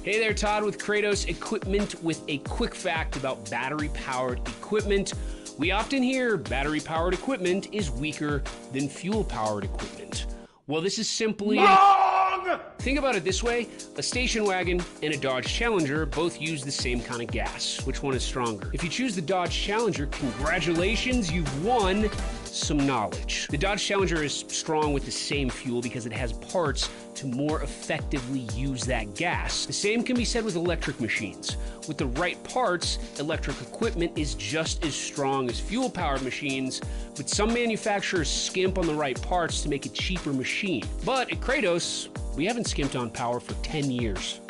Hey there, Todd with Cratos Equipment with a quick fact about battery-powered equipment. We often hear battery-powered equipment is weaker than fuel-powered equipment. Well, this is simply wrong! Think about it this way. A station wagon and a Dodge Challenger both use the same kind of gas. Which one is stronger? If you choose the Dodge Challenger, congratulations, you've won some knowledge. The Dodge Challenger is strong with the same fuel because it has parts to more effectively use that gas. The same can be said with electric machines. With the right parts, electric equipment is just as strong as fuel-powered machines, but some manufacturers skimp on the right parts to make a cheaper machine. But at Cratos, we haven't skimped on power for 10 years.